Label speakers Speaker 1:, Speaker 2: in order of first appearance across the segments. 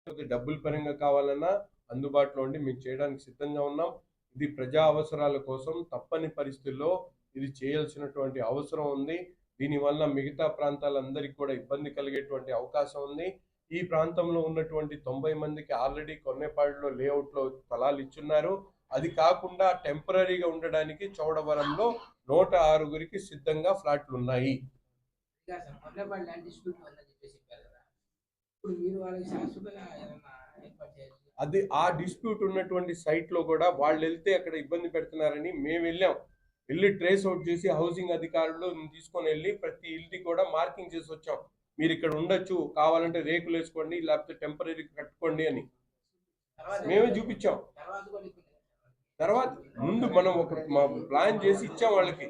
Speaker 1: డబ్బుల పరంగా కావాలన్నా అందుబాటులో ఉండి మేము చేయడానికి సిద్ధంగా ఉన్నాం. ఇది ప్రజా అవసరాల కోసం తప్పని పరిస్థితుల్లో ఇది చేయాల్సినటువంటి అవసరం ఉంది. దీనివల్ల మిగతా ప్రాంతాలందరికీ కూడా ఇబ్బంది కలిగేటువంటి అవకాశం ఉంది. ఈ ప్రాంతంలో ఉన్నటువంటి 90 మందికి ఆల్రెడీ కొన్నేపాడులో లేఅవుట్లో స్థలాలు ఇచ్చున్నారు. అది కాకుండా టెంపరీగా ఉండడానికి చౌడవరంలో 106 సిద్ధంగా ఫ్లాట్లు ఉన్నాయి. అది ఆ డిస్ప్యూట్ ఉన్నటువంటి సైట్ లో కూడా వాళ్ళు వెళ్తే అక్కడ ఇబ్బంది పెడుతున్నారని మేము వెళ్ళి ట్రేస్ అవుట్ చేసి హౌసింగ్ అధికారులు తీసుకొని వెళ్ళి ప్రతి ఇంటికి కూడా మార్కింగ్ చేసి వచ్చాం. మీరు ఇక్కడ ఉండొచ్చు, కావాలంటే రేకులు వేసుకోండి, లేకపోతే టెంపరీ కట్టుకోండి అని మేమే చూపించాం. తర్వాత ముందు మనం ఒక ప్లాన్ చేసి ఇచ్చాం వాళ్ళకి.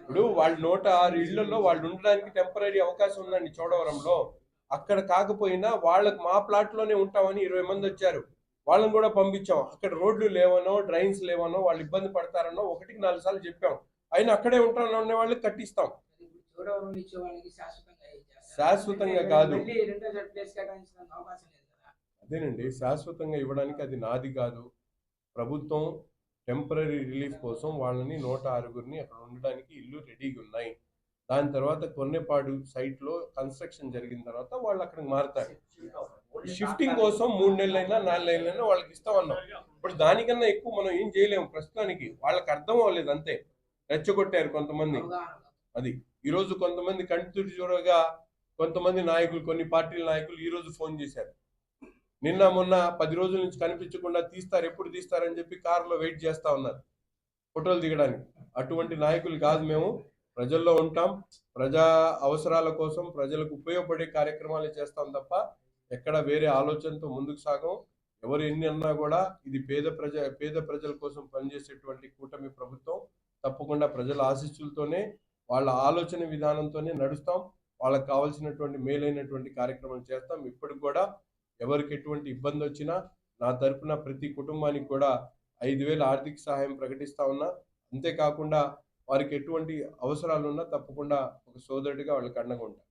Speaker 1: ఇప్పుడు వాళ్ళు 106 ఇళ్లలో వాళ్ళు ఉండడానికి టెంపరీ అవకాశం ఉందండి చోడవరంలో. అక్కడ కాకపోయినా వాళ్ళకి మా ప్లాట్ లోనే ఉంటామని 20 మంది వచ్చారు. వాళ్ళని కూడా పంపించాం. అక్కడ రోడ్లు లేవనో డ్రైన్స్ లేవనో వాళ్ళు ఇబ్బంది పడతారనో 1-4 సార్లు చెప్పాం. అయినా అక్కడే ఉంటారని ఉండే వాళ్ళకి కట్టిస్తాం. శాశ్వతంగా కాదు, అదేనండి, శాశ్వతంగా ఇవ్వడానికి అది నాది కాదు. ప్రభుత్వం టెంపరీ రిలీఫ్ కోసం వాళ్ళని 106 అక్కడ ఉండడానికి ఇల్లు రెడీగా ఉన్నాయి. దాని తర్వాత కొన్నేపాడు సైట్ లో కన్స్ట్రక్షన్ జరిగిన తర్వాత వాళ్ళు అక్కడికి మారుతారు. షిఫ్టింగ్ కోసం 3 నెలలైనా 4 నెలలైనా వాళ్ళకి ఇస్తామన్నాం. ఇప్పుడు దానికన్నా ఎక్కువ మనం ఏం చేయలేము ప్రస్తుతానికి. వాళ్ళకి అర్థం అవ్వలేదు, అంతే. రెచ్చగొట్టారు కొంతమంది. అది ఈరోజు కొంతమంది కంటి చూడగా కొంతమంది నాయకులు, కొన్ని పార్టీల నాయకులు ఈ రోజు ఫోన్ చేశారు. నిన్న మొన్న 10 రోజుల నుంచి కనిపించకుండా తీస్తారు, ఎప్పుడు తీస్తారని చెప్పి కారులో వెయిట్ చేస్తా ఉన్నారు ఫోటోలు దిగడానికి. అటువంటి నాయకులు కాదు మేము. ప్రజల్లో ఉంటాం, ప్రజా అవసరాల కోసం ప్రజలకు ఉపయోగపడే కార్యక్రమాలు చేస్తాం తప్ప ఎక్కడ వేరే ఆలోచనతో ముందుకు సాగం. ఎవరు ఎన్ని అన్నా కూడా ఇది పేద ప్రజల కోసం పనిచేసేటువంటి కూటమి ప్రభుత్వం. తప్పకుండా ప్రజల ఆశీస్సులతోనే, వాళ్ళ ఆలోచన విధానంతోనే నడుస్తాం. వాళ్ళకి కావాల్సినటువంటి మేలైనటువంటి కార్యక్రమాలు చేస్తాం. ఇప్పటికి కూడా ఎవరికి ఎటువంటి ఇబ్బంది వచ్చినా నా తరపున ప్రతి కుటుంబానికి కూడా 5,000 ఆర్థిక సహాయం ప్రకటిస్తా ఉన్నా. అంతేకాకుండా వారికి ఎటువంటి అవసరాలు ఉన్నా తప్పకుండా ఒక సోదరుడిగా వాళ్ళకి అండగా ఉంటాం.